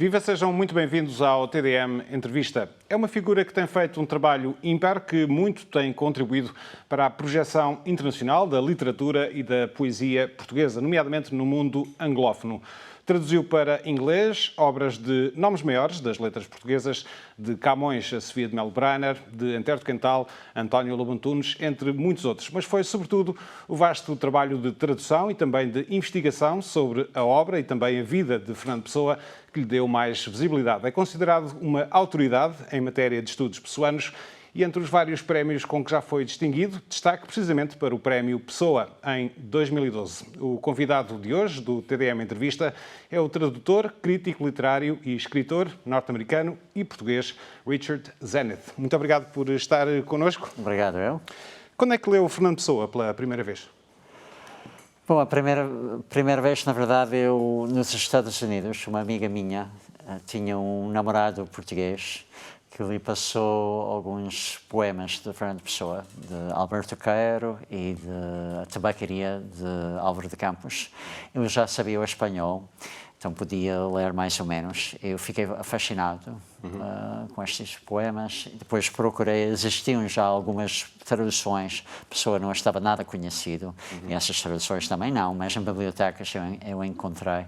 Viva, sejam muito bem-vindos ao TDM Entrevista. É uma figura que tem feito um trabalho ímpar que muito tem contribuído para a projeção internacional da literatura e da poesia portuguesa, nomeadamente no mundo anglófono. Traduziu para inglês obras de nomes maiores das letras portuguesas, de Camões a Sofia de Melo Brainer, de Antero de Quental, António Lobo Antunes, entre muitos outros. Mas foi, sobretudo, o vasto trabalho de tradução e também de investigação sobre a obra e também a vida de Fernando Pessoa que lhe deu mais visibilidade. É considerado uma autoridade em matéria de estudos pessoanos e entre os vários prémios com que já foi distinguido, destaque precisamente para o Prémio Pessoa, em 2012. O convidado de hoje, do TDM Entrevista, é o tradutor, crítico literário e escritor norte-americano e português Richard Zenith. Muito obrigado por estar connosco. Obrigado, eu. Quando é que leu Fernando Pessoa pela primeira vez? Bom, a primeira vez, na verdade, eu, nos Estados Unidos, uma amiga minha tinha um namorado português que lhe passou alguns poemas de Fernando Pessoa, de Alberto Queiro e de A Tabacaria, de Álvaro de Campos. Eu já sabia o espanhol, então podia ler mais ou menos. Eu fiquei fascinado com estes poemas. Depois procurei, existiam já algumas traduções, a pessoa não estava nada conhecido, e essas traduções também não, mas em bibliotecas eu encontrei.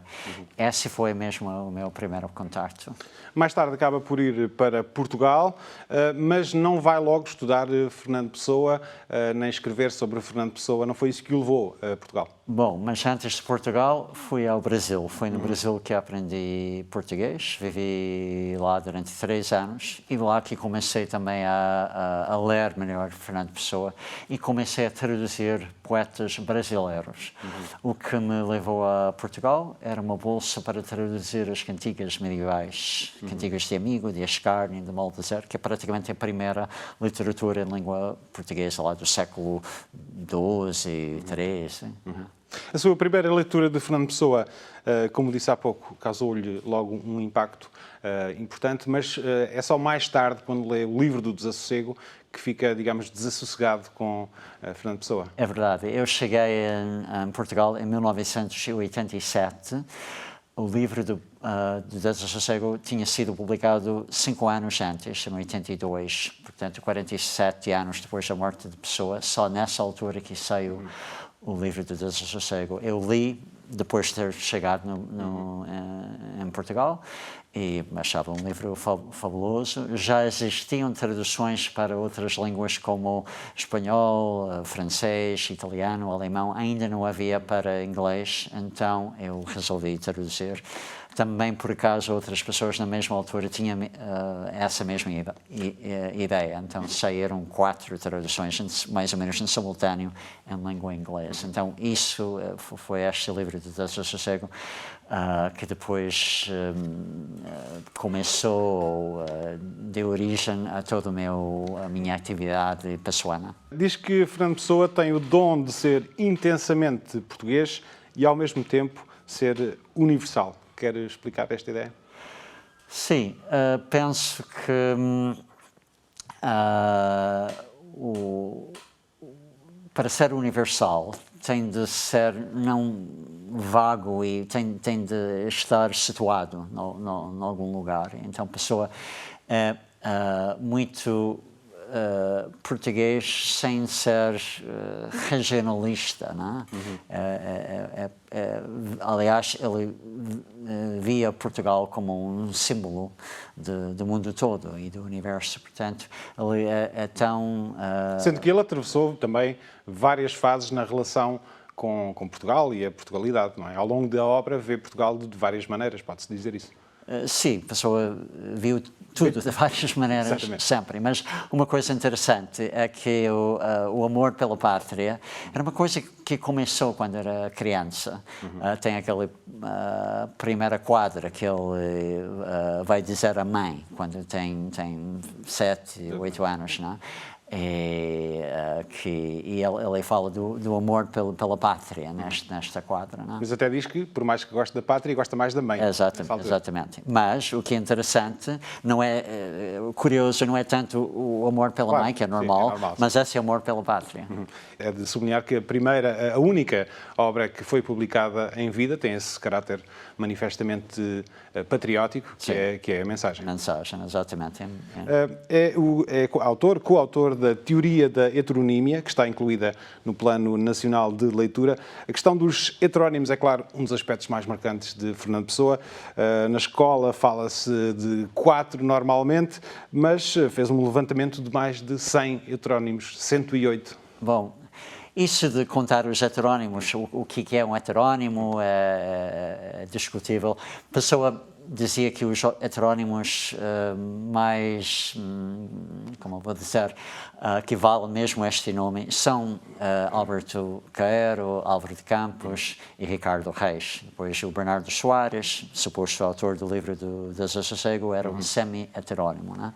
Esse foi mesmo o meu primeiro contacto. Mais tarde acaba por ir para Portugal, mas não vai logo estudar Fernando Pessoa, nem escrever sobre Fernando Pessoa. Não foi isso que o levou a Portugal? Bom, mas antes de Portugal fui ao Brasil. Foi no Brasil que aprendi português. Vivi lá durante 3 anos e lá que comecei também a ler melhor Fernando Pessoa e comecei a traduzir poetas brasileiros. O que me levou a Portugal era uma bolsa para traduzir as cantigas medievais, cantigas de Amigo, de Escárnio, de Baldassare, que é praticamente a primeira literatura em língua portuguesa lá do século XII, XIII. A sua primeira leitura de Fernando Pessoa, como disse há pouco, causou-lhe logo um impacto importante, mas é só mais tarde, quando lê o livro do Desassossego, que fica, digamos, desassossegado com Fernando Pessoa. É verdade. Eu cheguei em Portugal em 1987. O livro do Desassossego tinha sido publicado 5 anos antes, em 82, portanto 47 anos depois da morte de Pessoa. Só nessa altura que saiu o livro do Desassossego. Eu li depois de ter chegado em Portugal e achava um livro fabuloso. Já existiam traduções para outras línguas como espanhol, francês, italiano, alemão. Ainda não havia para inglês, então eu resolvi traduzir. Também, por acaso, outras pessoas na mesma altura tinham essa mesma ideia. Então, saíram 4 traduções, mais ou menos em simultâneo, em língua inglesa. Então, isso foi este livro de Desassossego que depois começou, deu origem a toda a minha atividade pessoana. Diz que Fernando Pessoa tem o dom de ser intensamente português e, ao mesmo tempo, ser universal. Quer explicar esta ideia? Sim, penso que para ser universal tem de ser não vago e tem de estar situado em algum lugar. Então, a pessoa é muito português sem ser regionalista, não é? Aliás, ele via Portugal como um símbolo do mundo todo e do universo, portanto, ele é tão... Sendo que ele atravessou também várias fases na relação com Portugal e a Portugalidade, não é? Ao longo da obra vê Portugal de várias maneiras, pode-se dizer isso. Sim, a pessoa viu tudo de várias maneiras. Exatamente. Sempre, mas uma coisa interessante é que o amor pela pátria era uma coisa que começou quando era criança. Tem aquela primeira quadra que ele vai dizer à mãe, quando tem 7, 8 anos, não é? E ele fala do amor pela pátria nesta quadra. Não é? Mas até diz que, por mais que goste da pátria, gosta mais da mãe. Exatamente. Mas o que é interessante, não é curioso, não é tanto o amor pela mãe, que é normal, sim, é normal, mas esse amor pela pátria. É de sublinhar que a única obra que foi publicada em vida tem esse caráter manifestamente patriótico, que é a mensagem. Mensagem, exatamente. É coautor da Teoria da Heteronímia, que está incluída no Plano Nacional de Leitura. A questão dos heterónimos é, claro, um dos aspectos mais marcantes de Fernando Pessoa. Na escola fala-se de 4 normalmente, mas fez um levantamento de mais de 100 heterónimos, 108. Bom, isso de contar os heterónimos, o que é um heterónimo é discutível. Pessoa dizia que os heterónimos mais, como vou dizer, que valem mesmo este nome, são Alberto Caeiro, Álvaro de Campos e Ricardo Reis. Depois o Bernardo Soares, suposto autor do livro do Desassossego, era um semi-heterónimo. Né?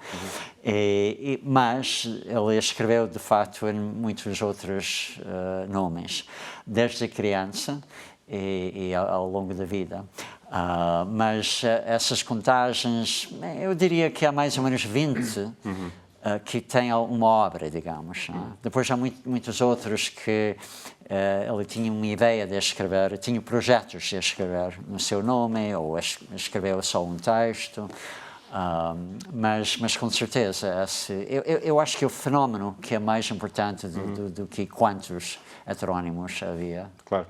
Mas ele escreveu, de facto, em muitos outros nomes, desde criança e ao longo da vida. Mas essas contagens, eu diria que há mais ou menos 20 que têm uma obra, digamos. Depois há muitos outros que ele tinha uma ideia de escrever, tinha projetos de escrever no seu nome, ou escreveu só um texto. Mas com certeza, eu acho que o fenómeno que é mais importante do que quantos heterónimos havia. Claro.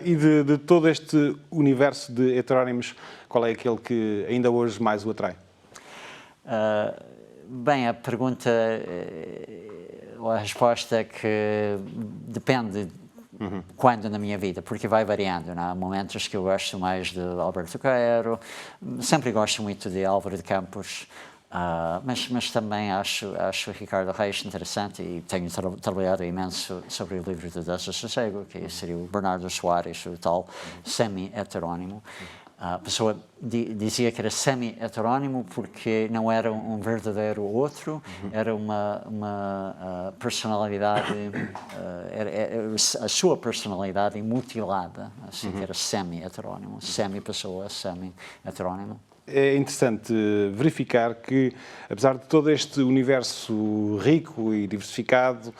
E de todo este universo de heterónimos, qual é aquele que ainda hoje mais o atrai? Bem, a pergunta, a resposta é que depende quando na minha vida, porque vai variando. Há momentos que eu gosto mais de Alberto Caeiro, sempre gosto muito de Álvaro de Campos, mas também acho o Ricardo Reis interessante e tenho trabalhado imenso sobre o livro do Desassossego, que seria o Bernardo Soares, o tal semi-heterónimo. A pessoa dizia que era semi-heterónimo porque não era um verdadeiro outro, era uma personalidade, a sua personalidade mutilada, assim que era semi-heterónimo, semi-pessoa, semi-heterónimo. É interessante verificar que, apesar de todo este universo rico e diversificado,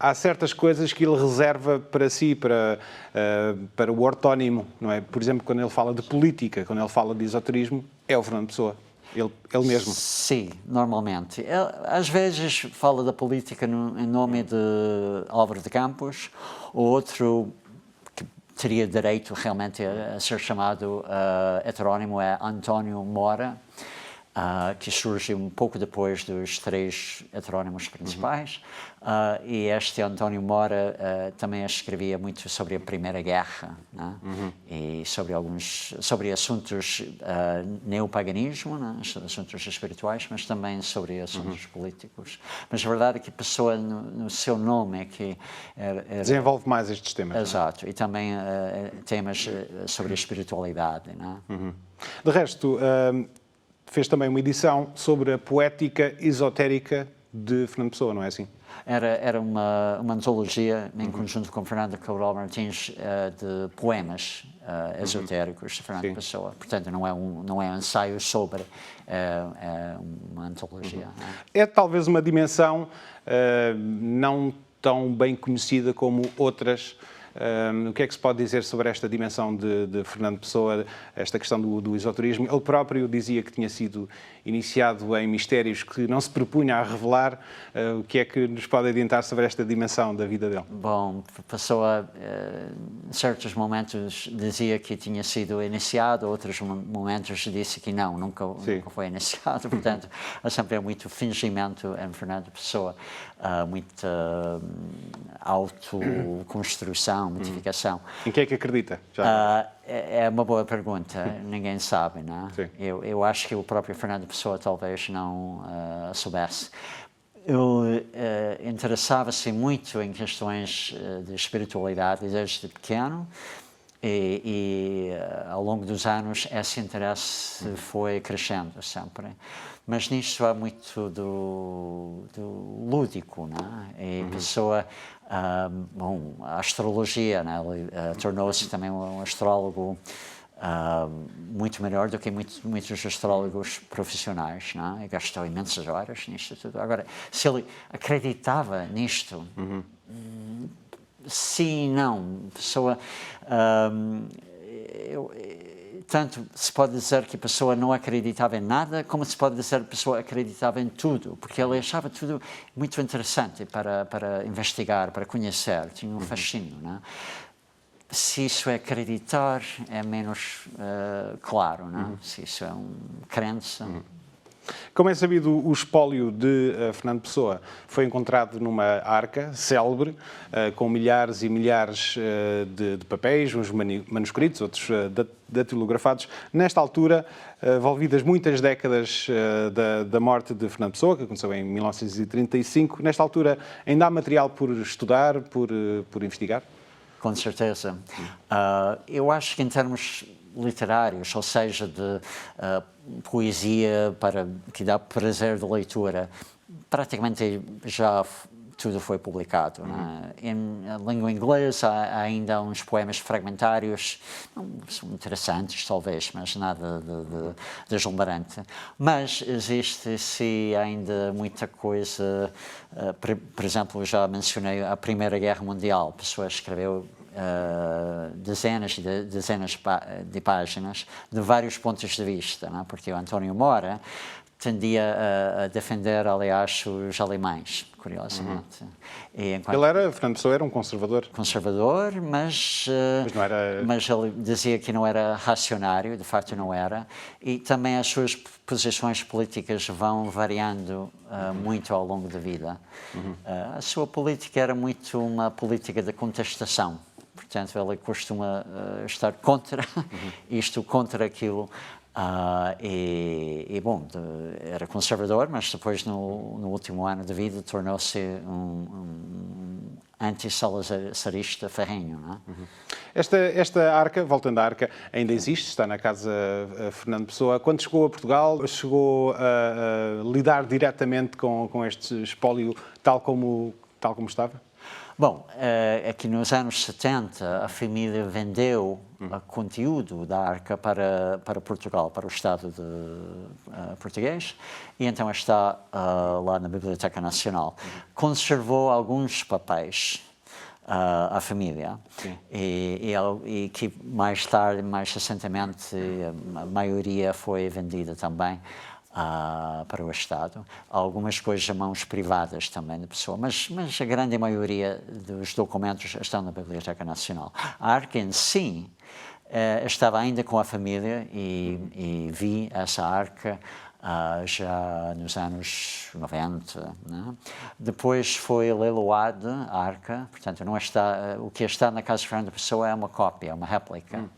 há certas coisas que ele reserva para si, para o ortónimo, não é? Por exemplo, quando ele fala de política, quando ele fala de esoterismo, é o Fernando Pessoa, ele mesmo. Sim, normalmente. Ele, às vezes fala da política em nome de Álvaro de Campos, ou outro que teria direito realmente a ser chamado heterónimo é António Mora, que surge um pouco depois dos 3 heterónimos principais. E este António Mora também escrevia muito sobre a Primeira Guerra, né? E sobre assuntos neopaganismo, né? Assuntos espirituais, mas também sobre assuntos políticos. Mas a verdade é que a pessoa no seu nome é que desenvolve mais estes temas. Exato, e também temas sobre a espiritualidade, né? De resto, fez também uma edição sobre a poética esotérica de Fernando Pessoa, não é assim? Era uma antologia, em conjunto com Fernando Cabral Martins, de poemas esotéricos de Fernando Pessoa. Portanto, não é um ensaio sobre, é uma antologia. É talvez uma dimensão não tão bem conhecida como outras. O que é que se pode dizer sobre esta dimensão de Fernando Pessoa, esta questão do esoterismo? Ele próprio dizia que tinha sido iniciado em mistérios que não se propunha a revelar. O que é que nos pode adiantar sobre esta dimensão da vida dele? Bom, Pessoa, em certos momentos dizia que tinha sido iniciado, outros momentos disse que nunca foi iniciado. Portanto, há sempre muito fingimento em Fernando Pessoa, muita autoconstrução, mitificação. Em que é que acredita? É uma boa pergunta, ninguém sabe, não é? Sim. Eu acho que o próprio Fernando Pessoa talvez não soubesse. Ele interessava-se muito em questões de espiritualidade desde pequeno Ao longo dos anos esse interesse foi crescendo sempre. Mas nisto há muito do lúdico, não é? E a pessoa, a astrologia, né? Ele tornou-se também um astrólogo muito melhor do que muitos astrólogos profissionais, não é? E gastou imensas horas nisto tudo. Agora, se ele acreditava nisto, sim e não. A pessoa, tanto se pode dizer que a pessoa não acreditava em nada, como se pode dizer que a pessoa acreditava em tudo, porque ele achava tudo muito interessante para investigar, para conhecer, tinha um fascínio, não é? Se isso é acreditar, é menos claro, não é? Se isso é uma crença. Como é sabido, o espólio de Fernando Pessoa foi encontrado numa arca célebre, com milhares e milhares de papéis, uns manuscritos, outros datilografados. Nesta altura, envolvidas muitas décadas da morte de Fernando Pessoa, que aconteceu em 1935, nesta altura ainda há material por estudar, por investigar? Com certeza. Eu acho que em termos literários, ou seja, de poesia que dá prazer de leitura, praticamente já tudo foi publicado. Em língua inglesa há ainda uns poemas fragmentários, não são interessantes talvez, mas nada de deslumbrante. Mas existe sim ainda muita coisa, por exemplo, já mencionei a Primeira Guerra Mundial, a pessoa escreveu dezenas e dezenas de páginas de vários pontos de vista, não é? Porque o António Mora tendia a defender, aliás, os alemães, curiosamente. Fernando Pessoa era um conservador. Conservador, mas não era... mas ele dizia que não era racionário, de facto não era, e também as suas posições políticas vão variando muito ao longo da vida. A sua política era muito uma política de contestação. Portanto, ele costuma estar contra isto, contra aquilo. Bom, era conservador, mas depois, no último ano de vida, tornou-se um anti-salazarista ferrenho, não é? Esta arca, voltando à arca, ainda existe, está na casa Fernando Pessoa. Quando chegou a Portugal, chegou a lidar diretamente com este espólio tal como estava? Bom, aqui nos anos 70 a família vendeu conteúdo da arca para Portugal, para o Estado português, e então está lá na Biblioteca Nacional. Conservou alguns papéis a família e que mais tarde, mais recentemente, a maioria foi vendida também para o Estado. Algumas coisas a mãos privadas também da pessoa, mas a grande maioria dos documentos estão na Biblioteca Nacional. A arca em si estava ainda com a família e vi essa arca já nos anos 90. Né? Depois foi leiloada a arca, portanto não está, o que está na casa de Fernando Pessoa é uma cópia, uma réplica.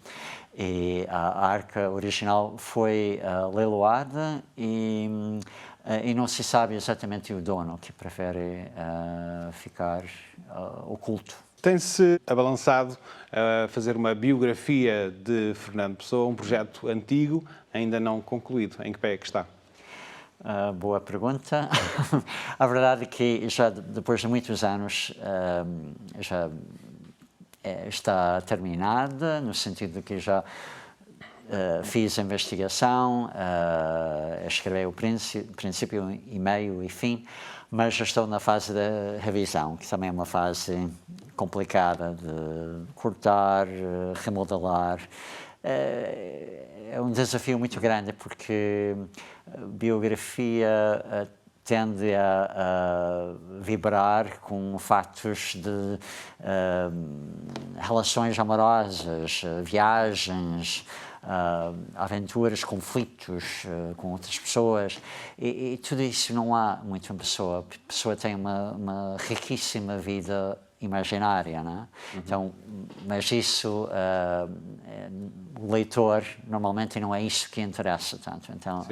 E a arca original foi leiloada e não se sabe exatamente o dono, que prefere ficar oculto. Tem-se abalançado a fazer uma biografia de Fernando Pessoa, um projeto antigo, ainda não concluído. Em que pé é que está? Boa pergunta. A verdade é que já depois de muitos anos já está terminada, no sentido de que já fiz a investigação, escrevi o princípio e meio e fim, mas já estou na fase da revisão, que também é uma fase complicada de cortar, remodelar. É um desafio muito grande porque a biografia tende a vibrar com fatos de relações amorosas, viagens, aventuras, conflitos com outras pessoas, e tudo isso não há muito em Pessoa. A pessoa tem uma riquíssima vida imaginária, não é? Então, mas isso, o leitor, normalmente não é isso que interessa tanto. Então,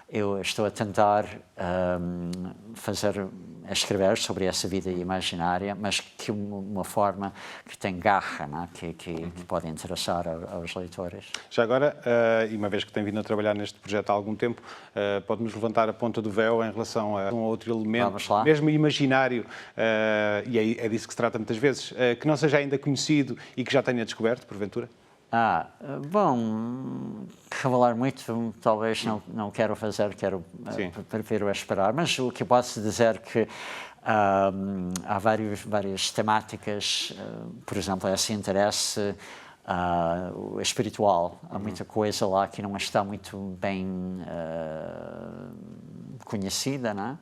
eu estou a tentar fazer a escrever sobre essa vida imaginária, mas que uma forma que tem garra, né? que pode interessar aos leitores. Já agora, e uma vez que tem vindo a trabalhar neste projeto há algum tempo, pode-nos levantar a ponta do véu em relação a um outro elemento, mesmo imaginário, e é disso que se trata muitas vezes, que não seja ainda conhecido e que já tenha descoberto, porventura? Bom, revelar muito talvez não quero fazer, prefiro esperar, mas o que eu posso dizer é que há várias temáticas, por exemplo, esse interesse espiritual. Há muita coisa lá que não está muito bem conhecida, não é?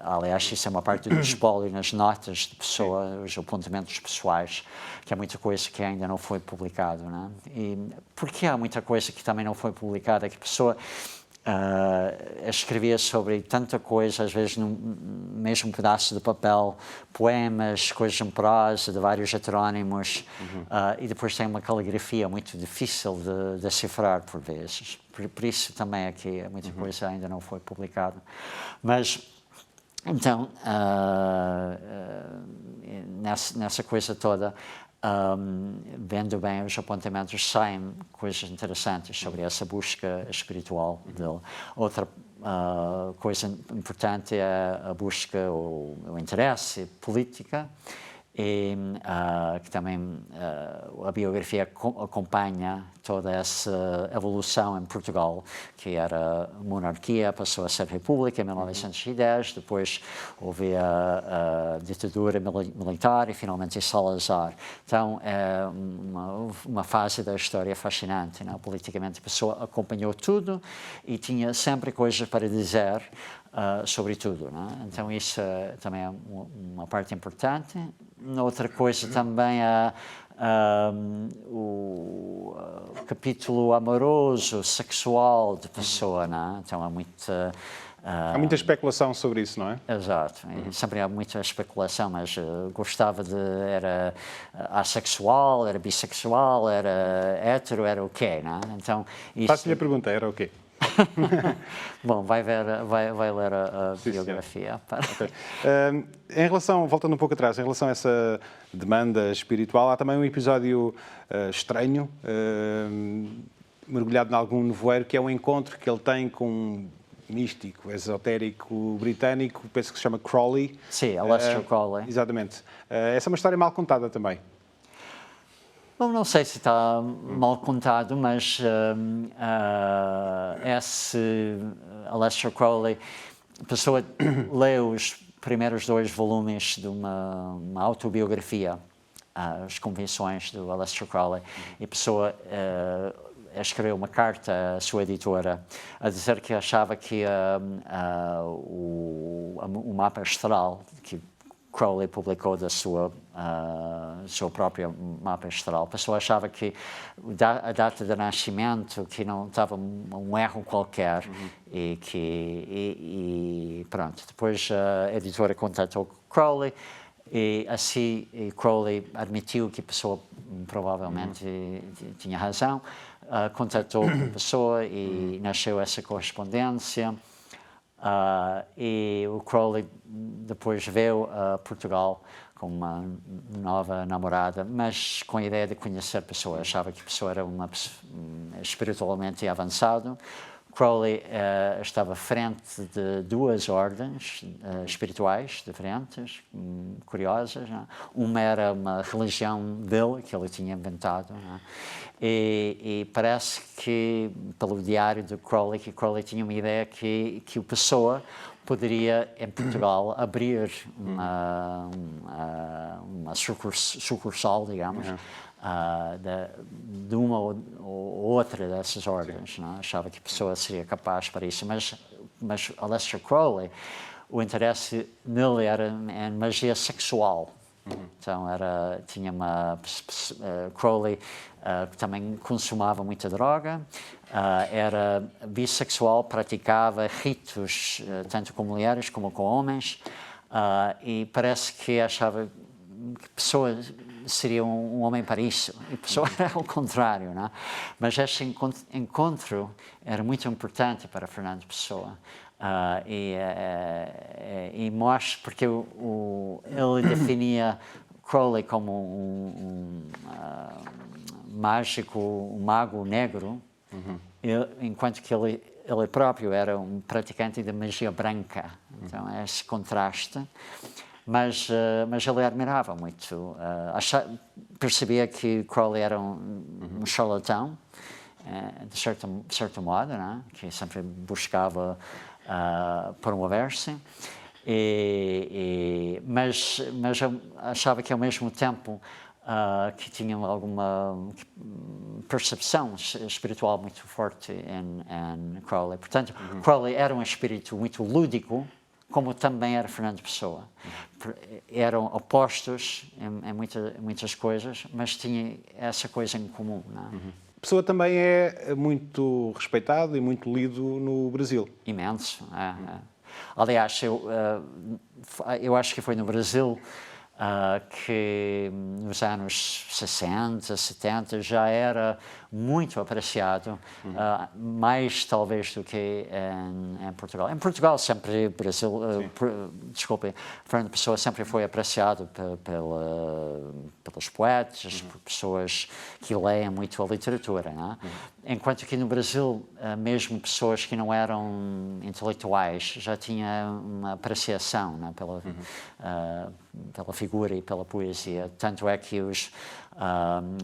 Aliás, isso é uma parte do espólio nas notas de pessoa, os apontamentos pessoais, que há muita coisa que ainda não foi publicado, não é? E porque há muita coisa que também não foi publicada, que a pessoa escrevia sobre tanta coisa, às vezes num mesmo pedaço de papel, poemas, coisas em prosa, de vários heterónimos, e depois tem uma caligrafia muito difícil de decifrar por vezes. Por isso também aqui muita coisa ainda não foi publicada. Mas, então, nessa coisa toda, vendo bem os apontamentos, saem coisas interessantes sobre essa busca espiritual dele. Outra coisa importante é a busca, o interesse política, e que também a biografia acompanha toda essa evolução em Portugal, que era monarquia, passou a ser república em 1910, depois houve a ditadura militar e finalmente Salazar. Então é uma fase da história fascinante, não? Politicamente a pessoa acompanhou tudo e tinha sempre coisas para dizer sobre tudo, não é? Então isso também é uma parte importante. Outra coisa também é o capítulo amoroso, sexual de pessoa, não é? Então há muita... há muita especulação sobre isso, não é? Exato. Sempre há muita especulação, mas gostava de... Era assexual, era bissexual, era hétero, era o quê, não é? Então, Faço-lhe a pergunta, era o quê? Bom, vai ler a biografia. Okay. Em relação, voltando um pouco atrás, em relação a essa demanda espiritual, há também um episódio estranho, mergulhado em algum nevoeiro, que é um encontro que ele tem com um místico, esotérico britânico, penso que se chama Crowley. Sim, Aleister Crowley. Exatamente. Essa é uma história mal contada também. Bom, não sei se está mal contado, mas esse Aleister Crowley, a pessoa lê os primeiros 2 volumes de uma autobiografia, As Convenções do Aleister Crowley, e a pessoa escreveu uma carta à sua editora a dizer que achava que o mapa astral que Crowley publicou da sua própria mapa astral. A pessoa achava que a data de nascimento, que não estava um erro qualquer, e pronto. Depois a editora contatou Crowley, e assim Crowley admitiu que a pessoa provavelmente tinha razão, contatou a pessoa e nasceu essa correspondência. E o Crowley depois veio a Portugal com uma nova namorada, mas com a ideia de conhecer a pessoa. Achava que a pessoa era espiritualmente avançado. Crowley estava à frente de 2 ordens espirituais diferentes, curiosas, não é? Uma era uma religião dele, que ele tinha inventado, não é? E parece que, pelo diário de Crowley, que Crowley tinha uma ideia que a pessoa poderia, em Portugal, abrir uma sucursal, digamos, de uma ou outra dessas ordens. Não? Achava que a pessoa seria capaz para isso. Mas Aleister Crowley, o interesse nele era em magia sexual. Então tinha Crowley também consumava muita droga, era bissexual, praticava ritos tanto com mulheres como com homens, e parece que achava que a pessoa seria um homem para isso, e a pessoa era o contrário, não é? Mas este encontro era muito importante para Fernando Pessoa. E mostra porque ele definia Crowley como mágico, um mago negro, enquanto que ele próprio era um praticante de magia branca. Então, é esse contraste. Mas ele admirava muito. Percebia que Crowley era um charlatão, de certo modo, né? Que sempre buscava promover-se. Mas eu achava que, ao mesmo tempo, que tinham alguma percepção espiritual muito forte em Crowley. Portanto, Crowley era um espírito muito lúdico, como também era Fernando Pessoa. Eram opostos em muitas coisas, mas tinham essa coisa em comum. Não é? Pessoa também é muito respeitado e muito lido no Brasil. Imenso. Aliás, eu acho que foi no Brasil que nos anos 60, 70 já era muito apreciado, mais talvez do que em Portugal. Em Portugal sempre, desculpe, Fernando Pessoa sempre foi apreciado pelos poetas, por pessoas que leem muito a literatura, não é? Enquanto que no Brasil, mesmo pessoas que não eram intelectuais já tinham uma apreciação, não é? Pela figura e pela poesia. Tanto é que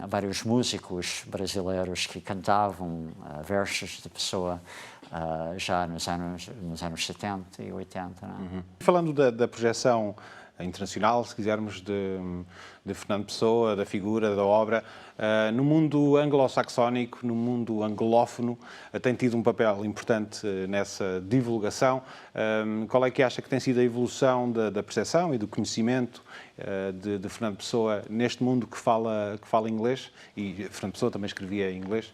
vários músicos brasileiros que cantavam versos de Pessoa já nos anos 70 e 80. Não é? Falando da projeção internacional, se quisermos, de Fernando Pessoa, da figura, da obra, no mundo anglo-saxónico, no mundo anglófono, tem tido um papel importante nessa divulgação. Qual é que acha que tem sido a evolução da percepção e do conhecimento de Fernando Pessoa neste mundo que fala inglês? E Fernando Pessoa também escrevia em inglês.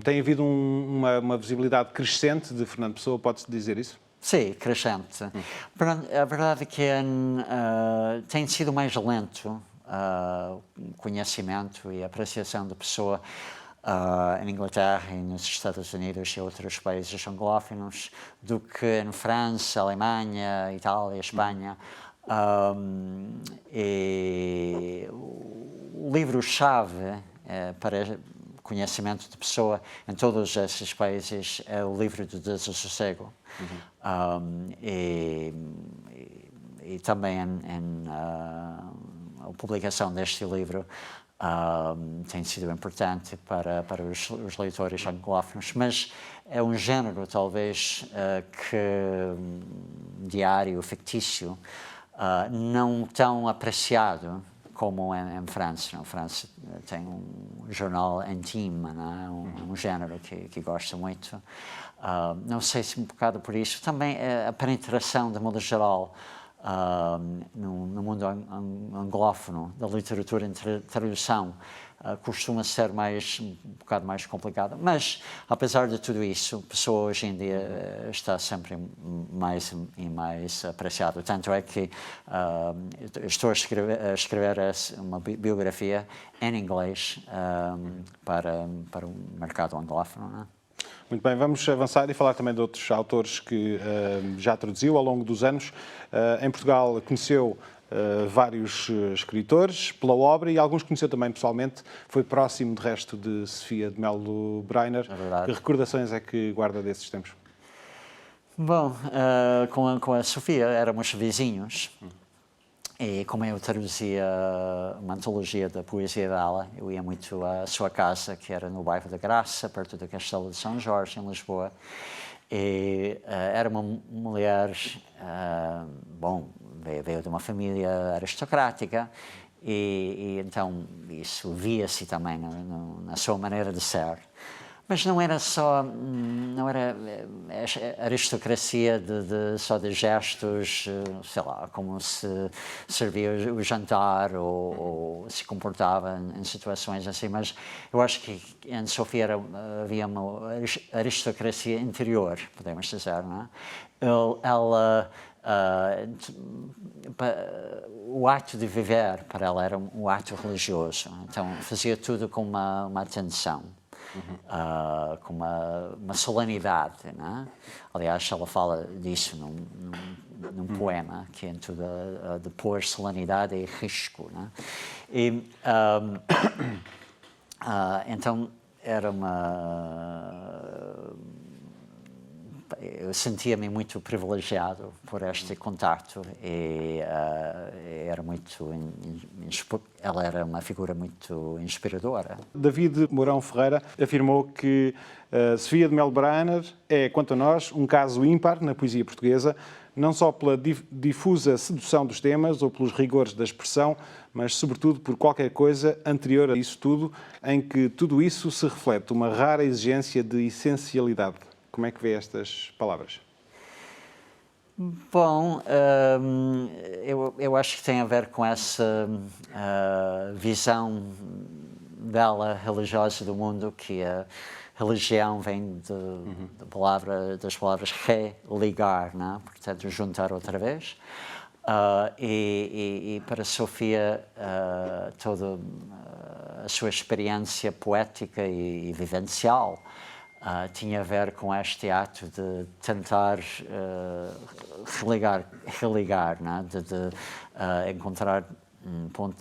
Tem havido uma visibilidade crescente de Fernando Pessoa, pode-se dizer isso? Sim, crescente. A verdade é que tem sido mais lento o conhecimento e a apreciação da Pessoa em Inglaterra e nos Estados Unidos e outros países anglófonos do que em França, Alemanha, Itália, Espanha. E o livro-chave para conhecimento de Pessoa em todos esses países é o livro do Desassossego. E também a publicação deste livro tem sido importante para os leitores anglófonos, mas é um género, talvez, diário, fictício, não tão apreciado como em França. A França tem um jornal intime, né? um género que gosto muito. Não sei se um bocado por isso. Também a penetração, de modo geral, no mundo anglófono, da literatura em tradução, costuma ser um bocado mais complicada. Mas, apesar de tudo isso, a Pessoa hoje em dia está sempre mais e mais apreciado. Tanto é que estou a escrever uma biografia em inglês para o mercado anglófono. Não é? Muito bem, vamos avançar e falar também de outros autores que já traduziu ao longo dos anos. Em Portugal conheceu vários escritores pela obra e alguns conheceu também pessoalmente. Foi próximo, de resto, de Sofia de Melo Breiner. É que recordações é que guarda desses tempos? Bom, com a Sofia éramos vizinhos. E como eu traduzia uma antologia da poesia dela, eu ia muito à sua casa, que era no bairro da Graça, perto do Castelo de São Jorge, em Lisboa. E era uma mulher, veio de uma família aristocrática, e então isso via-se também na sua maneira de ser. Mas não era aristocracia só de gestos, sei lá, como se servia o jantar ou se comportava em situações assim, mas eu acho que em Sofia havia uma aristocracia interior, podemos dizer, não é? O ato de viver para ela era um ato religioso, então fazia tudo com uma atenção. com uma solenidade, né? Aliás, ela fala disso num poema, que é tudo de pôr solenidade e risco, né? E, então, era eu sentia-me muito privilegiado por este contato e era ela era uma figura muito inspiradora. David Mourão Ferreira afirmou que Sofia de Melbrenner é, quanto a nós, um caso ímpar na poesia portuguesa, não só pela difusa sedução dos temas ou pelos rigores da expressão, mas sobretudo por qualquer coisa anterior a isso tudo, em que tudo isso se reflete uma rara exigência de essencialidade. Como é que vê estas palavras? Bom, eu acho que tem a ver com essa visão dela religiosa do mundo, que a religião vem das palavras religar, né? Portanto, juntar outra vez. E para Sofia, toda a sua experiência poética e vivencial tinha a ver com este ato de tentar religar, né? de encontrar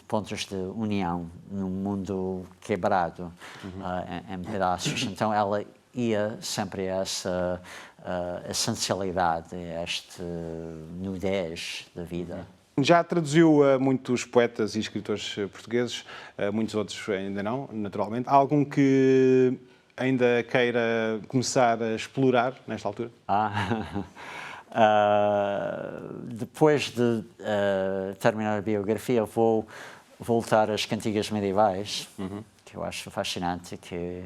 pontos de união num mundo quebrado em pedaços. Então ela ia sempre a essa essencialidade, esta nudez da vida. Já traduziu a muitos poetas e escritores portugueses, muitos outros ainda não, naturalmente. Há algum que ainda queira começar a explorar nesta altura? Depois de terminar a biografia, vou voltar às cantigas medievais, que eu acho fascinante, que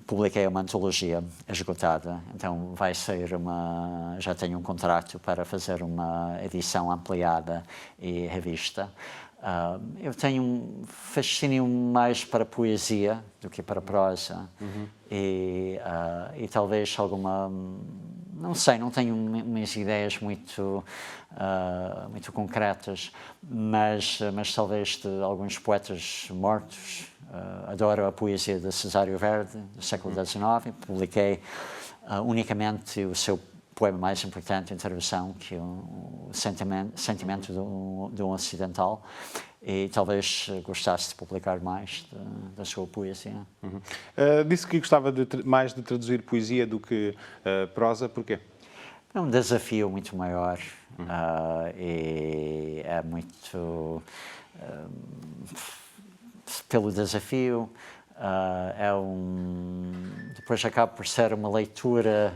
publiquei uma antologia esgotada, então vai sair já tenho um contrato para fazer uma edição ampliada e revista. Eu tenho um fascínio mais para poesia do que para prosa e talvez alguma, não sei, não tenho umas ideias muito concretas, mas talvez de alguns poetas mortos. Adoro a poesia de Cesário Verde, do século XIX, publiquei unicamente o seu poema mais importante, Introdução, que é o sentimento de um ocidental, e talvez gostasse de publicar mais da sua poesia. Disse que gostava mais de traduzir poesia do que prosa, porquê? É um desafio muito maior e é muito pelo desafio. Depois acaba por ser uma leitura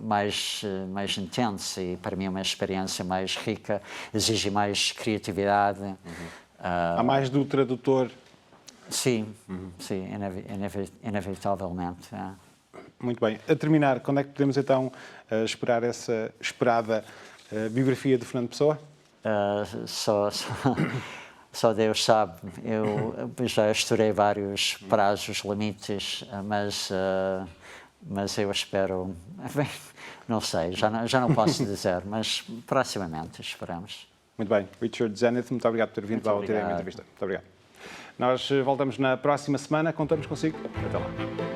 mais intensa e para mim é uma experiência mais rica, exige mais criatividade. Há mais do tradutor? Sim, sim, inevitavelmente. É. Muito bem. A terminar, quando é que podemos então esperar essa esperada biografia de Fernando Pessoa? Só Deus sabe. Eu já estourei vários prazos, limites, mas eu espero... Bem, não sei, já não posso dizer, mas proximamente esperamos. Muito bem. Richard Zenith, muito obrigado por ter vindo ao TDM Entrevista. Muito obrigado. Nós voltamos na próxima semana, contamos consigo. Até lá.